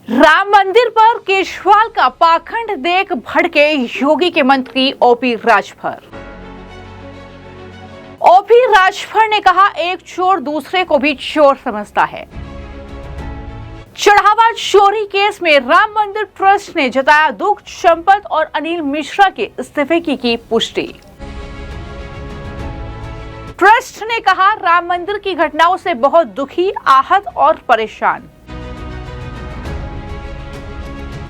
राम मंदिर पर केजरीवाल का पाखंड देख भड़के योगी के मंत्री ओपी राजभर। ओपी राजभर ने कहा, एक चोर दूसरे को भी चोर समझता है। चढ़ावा चोरी केस में राम मंदिर ट्रस्ट ने जताया दुख, चंपत और अनिल मिश्रा के इस्तीफे की पुष्टि। ट्रस्ट ने कहा, राम मंदिर की घटनाओं से बहुत दुखी, आहत और परेशान।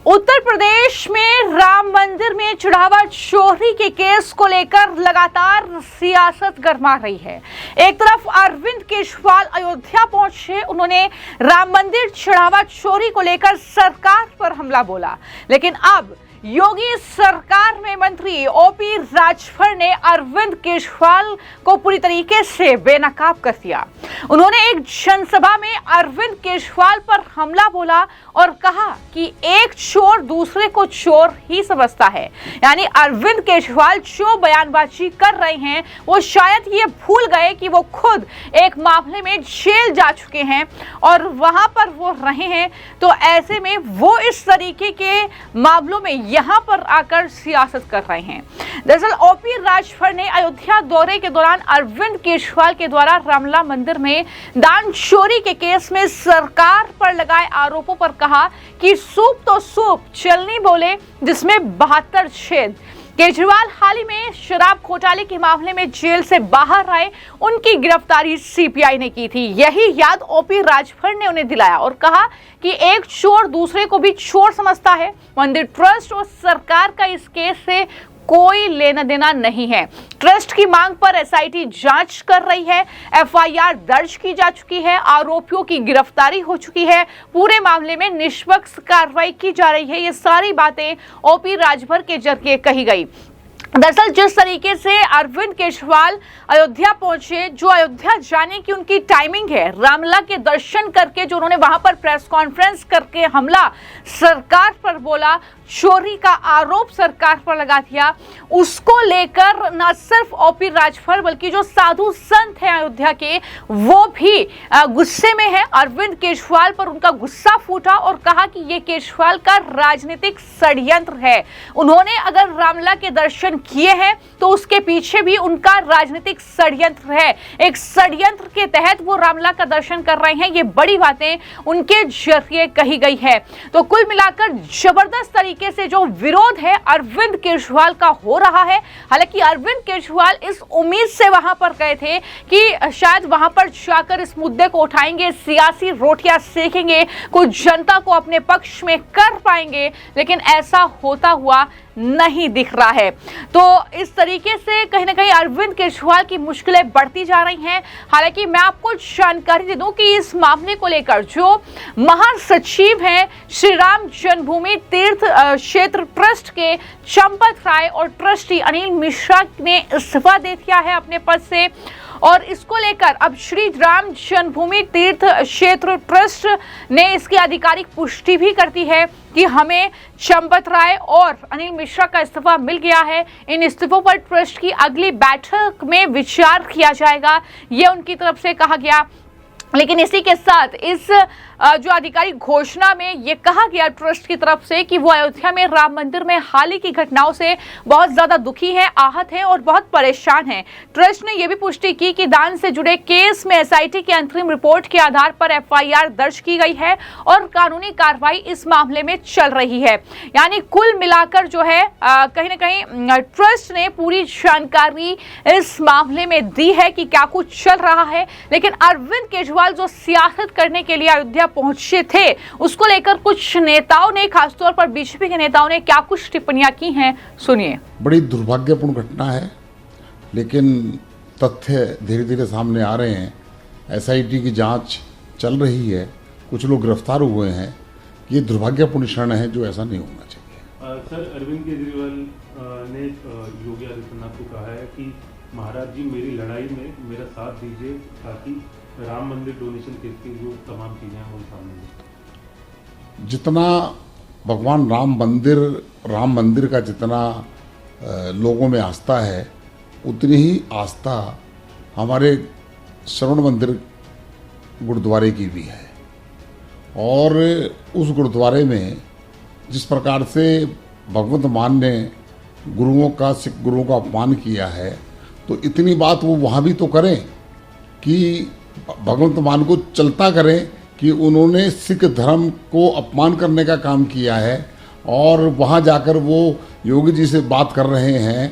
उत्तर प्रदेश में राम मंदिर में चढ़ावा चोरी के केस को लेकर लगातार सियासत गरमा रही है। एक तरफ अरविंद केजरीवाल अयोध्या पहुंचे, उन्होंने राम मंदिर चढ़ावा चोरी को लेकर सरकार पर हमला बोला, लेकिन अब योगी सरकार में मंत्री ओपी राजभर ने अरविंद केजरीवाल को पूरी तरीके से बेनकाब कर दिया। उन्होंने एक जनसभा में अरविंद केजरीवाल पर हमला बोला और कहा कि एक चोर दूसरे को चोर ही समझता है। यानी अरविंद केजरीवाल जो बयानबाजी कर रहे हैं वो शायद ये भूल गए कि वो खुद एक मामले में जेल जा चुके हैं और वहां पर वो रहे हैं, तो ऐसे में वो इस तरीके के मामलों में यहां पर आकर सियासत कर रहे हैं। दरअसल ओपी राजभर ने अयोध्या दौरे के दौरान अरविंद केजरीवाल के द्वारा रामलला मंदिर में दान चोरी के केस में सरकार पर लगाए आरोपों पर कहा कि सूप तो सूप चलनी बोले, जिसमें 72 छेद। केजरीवाल हाल ही में शराब घोटाले के मामले में जेल से बाहर आए, उनकी गिरफ्तारी सीपीआई ने की थी। यही याद ओपी राजभर ने उन्हें दिलाया और कहा कि एक चोर दूसरे को भी चोर समझता है। मंदिर ट्रस्ट और सरकार का इस केस से कोई लेना देना नहीं है। ट्रस्ट की मांग पर एसआईटी जांच कर रही है, एफआईआर दर्ज की जा चुकी है, आरोपियों की गिरफ्तारी हो चुकी है, पूरे मामले में निष्पक्ष कार्रवाई की जा रही है। ये सारी बातें ओपी राजभर के जरिए कही गई। दरअसल जिस तरीके से अरविंद केजरीवाल अयोध्या पहुंचे, जो अयोध्या जाने की उनकी टाइमिंग है, रामलला के दर्शन करके जो उन्होंने वहां पर प्रेस कॉन्फ्रेंस करके हमला सरकार पर बोला, चोरी का आरोप सरकार पर लगा दिया, उसको लेकर न सिर्फ ओपी राजभर बल्कि जो साधु संत हैं अयोध्या के, वो भी गुस्से में है। अरविंद केजरीवाल पर उनका गुस्सा फूटा और कहा कि ये केजरीवाल का राजनीतिक षड्यंत्र है। उन्होंने अगर रामलला के दर्शन किए हैं तो उसके पीछे भी उनका राजनीतिक षड्यंत्र है। एक षड्यंत्र के तहत वो रामलला का दर्शन कर रहे हैं। ये बड़ी बातें उनके जरिए कही गई है। तो कुल मिलाकर जबरदस्त तरीके से जो विरोध है अरविंद केजरीवाल का हो रहा है। हालांकि अरविंद केजरीवाल इस उम्मीद से वहां पर गए थे कि शायद वहां पर जाकर इस मुद्दे को उठाएंगे, सियासी रोटियां सेकेंगे, कुछ जनता को अपने पक्ष में कर पाएंगे, लेकिन ऐसा होता हुआ नहीं दिख रहा है। तो इस तरीके से कहीं ना कहीं अरविंद केजरीवाल की मुश्किलें बढ़ती जा रही हैं। हालांकि मैं आपको जानकारी दे दूं कि इस मामले को लेकर जो महासचिव हैं श्री राम जन्मभूमि तीर्थ क्षेत्र ट्रस्ट के चंपत राय और ट्रस्टी अनिल मिश्रा ने इस्तीफा दे दिया है अपने पद से, और इसको लेकर अब श्री राम जन्मभूमि तीर्थ क्षेत्र ट्रस्ट ने इसकी आधिकारिक पुष्टि भी कर दी है कि हमें चंपत राय और अनिल मिश्रा का इस्तीफा मिल गया है। इन इस्तीफों पर ट्रस्ट की अगली बैठक में विचार किया जाएगा, ये उनकी तरफ से कहा गया। लेकिन इसी के साथ इस जो आधिकारिक घोषणा में ये कहा गया ट्रस्ट की तरफ से कि वो अयोध्या में राम मंदिर में हाल ही की घटनाओं से बहुत ज्यादा दुखी है, आहत है और बहुत परेशान है। ट्रस्ट ने यह भी पुष्टि की कि दान से जुड़े केस में एसआईटी की अंतरिम रिपोर्ट के आधार पर एफआईआर दर्ज की गई है और कानूनी कार्रवाई इस मामले में चल रही है। यानी कुल मिलाकर जो है कहीं ना कहीं ट्रस्ट ने पूरी जानकारी इस मामले में दी है कि क्या कुछ चल रहा है। लेकिन अरविंद केजरीवाल जो सियासत करने के लिए अयोध्या पहुंचे थे, उसको लेकर कुछ नेताओं ने, खासतौर पर बीजेपी के नेताओं ने क्या कुछ टिप्पणियां की हैं, सुनिए। बड़ी दुर्भाग्यपूर्ण घटना है, लेकिन तथ्य धीरे धीरे सामने आ रहे हैं। एसआईटी की जांच चल रही है, कुछ लोग गिरफ्तार हुए हैं। ये दुर्भाग्यपूर्ण क्षण है जो ऐसा नहीं होना चाहिए। सर, अरविंद केजरीवाल ने योगी आदित्यनाथ को कहा है कि महाराज जी मेरी लड़ाई में मेरा साथ दीजिए ताकि राम मंदिर डोनेशन केस की जो तमाम चीजें हैं वो सामने। जितना भगवान राम मंदिर का जितना लोगों में आस्था है, उतनी ही आस्था हमारे श्रवण मंदिर गुरुद्वारे की भी है। और उस गुरुद्वारे में जिस प्रकार से भगवंत मान ने सिख गुरुओं का अपमान किया है, तो इतनी बात वो वहाँ भी तो करें कि भगवंत मान को चलता करें कि उन्होंने सिख धर्म को अपमान करने का काम किया है, और वहाँ जाकर वो योगी जी से बात कर रहे हैं।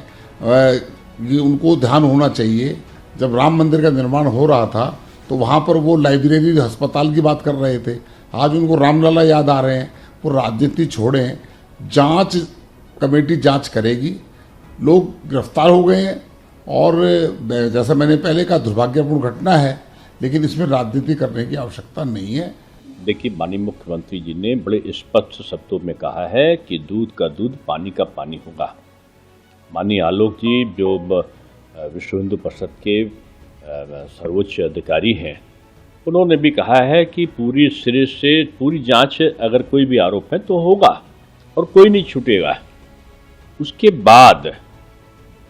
ये उनको ध्यान होना चाहिए, जब राम मंदिर का निर्माण हो रहा था तो वहाँ पर वो लाइब्रेरी अस्पताल की बात कर रहे थे, आज उनको रामलला याद आ रहे हैं। वो राजनीति छोड़ें, जांच कमेटी जांच करेगी। लोग गिरफ्तार हो गए हैं और जैसा मैंने पहले कहा दुर्भाग्यपूर्ण घटना है, लेकिन इसमें राजनीति करने की आवश्यकता नहीं है। देखिए, माननीय मुख्यमंत्री जी ने बड़े स्पष्ट शब्दों में कहा है कि दूध का दूध पानी का पानी होगा। माननीय आलोक जी जो विश्व हिंदू परिषद के सर्वोच्च अधिकारी हैं, उन्होंने भी कहा है कि पूरी सिरे से पूरी जांच, अगर कोई भी आरोप है तो होगा और कोई नहीं छूटेगा। उसके बाद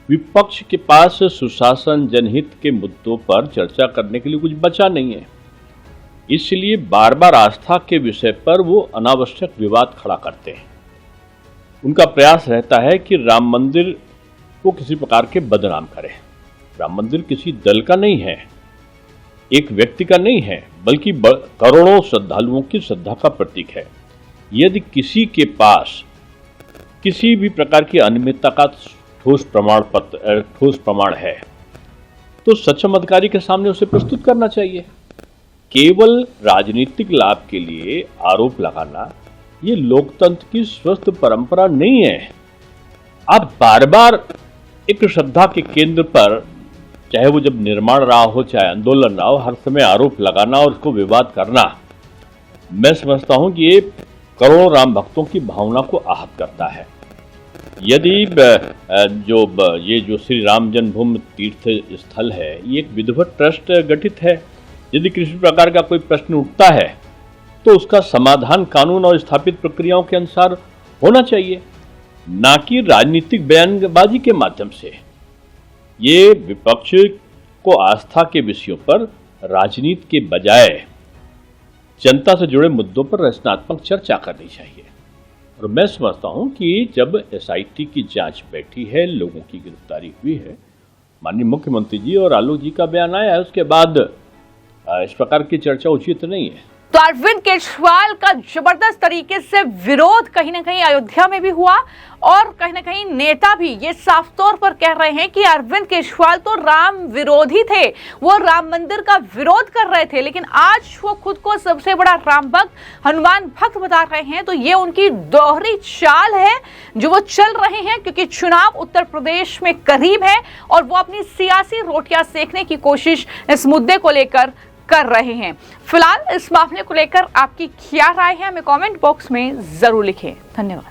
विपक्ष के पास सुशासन जनहित के मुद्दों पर चर्चा करने के लिए कुछ बचा नहीं है, इसलिए बार बार आस्था के विषय पर वो अनावश्यक विवाद खड़ा करते हैं। उनका प्रयास रहता है कि राम मंदिर को किसी प्रकार के बदनाम करें। राम मंदिर किसी दल का नहीं है, एक व्यक्ति का नहीं है, बल्कि करोड़ों श्रद्धालुओं की श्रद्धा का प्रतीक है। यदि किसी के पास किसी भी प्रकार की अनियमितता का ठोस प्रमाण है तो सक्षम अधिकारी के सामने उसे प्रस्तुत करना चाहिए। केवल राजनीतिक लाभ के लिए आरोप लगाना ये लोकतंत्र की स्वस्थ परंपरा नहीं है। आप बार बार एक श्रद्धा के केंद्र पर, चाहे वो जब निर्माण रहा हो चाहे आंदोलन रहा हो, हर समय आरोप लगाना और उसको विवाद करना, मैं समझता हूं कि ये करोड़ों राम भक्तों की भावना को आहत करता है। यदि ये जो श्री राम जन्मभूमि तीर्थ स्थल है, ये एक विधिवत ट्रस्ट गठित है। यदि किसी प्रकार का कोई प्रश्न उठता है तो उसका समाधान कानून और स्थापित प्रक्रियाओं के अनुसार होना चाहिए, ना कि राजनीतिक बयानबाजी के माध्यम से। ये विपक्ष को आस्था के विषयों पर राजनीति के बजाय जनता से जुड़े मुद्दों पर रचनात्मक चर्चा करनी चाहिए। और मैं समझता हूं कि जब एसआईटी की जांच बैठी है, लोगों की गिरफ्तारी हुई है, माननीय मुख्यमंत्री जी और आलोक जी का बयान आया है, उसके बाद इस प्रकार की चर्चा उचित नहीं है। तो अरविंद केजरीवाल का जबरदस्त तरीके से विरोध कहीं ना कहीं अयोध्या में भी हुआ, और कहीं ना कहीं नेता भी ये साफ तौर पर कह रहे हैं कि अरविंद केजरीवाल तो राम विरोधी थे, वो राम मंदिर का विरोध कर रहे थे, लेकिन आज वो खुद को सबसे बड़ा राम भक्त, हनुमान भक्त बता रहे हैं। तो ये उनकी दोहरी चाल है जो वो चल रहे हैं, क्योंकि चुनाव उत्तर प्रदेश में करीब है और वो अपनी सियासी रोटियां सेकने की कोशिश इस मुद्दे को लेकर कर रहे हैं। फिलहाल इस मामले को लेकर आपकी क्या राय है, हमें कमेंट बॉक्स में जरूर लिखें। धन्यवाद।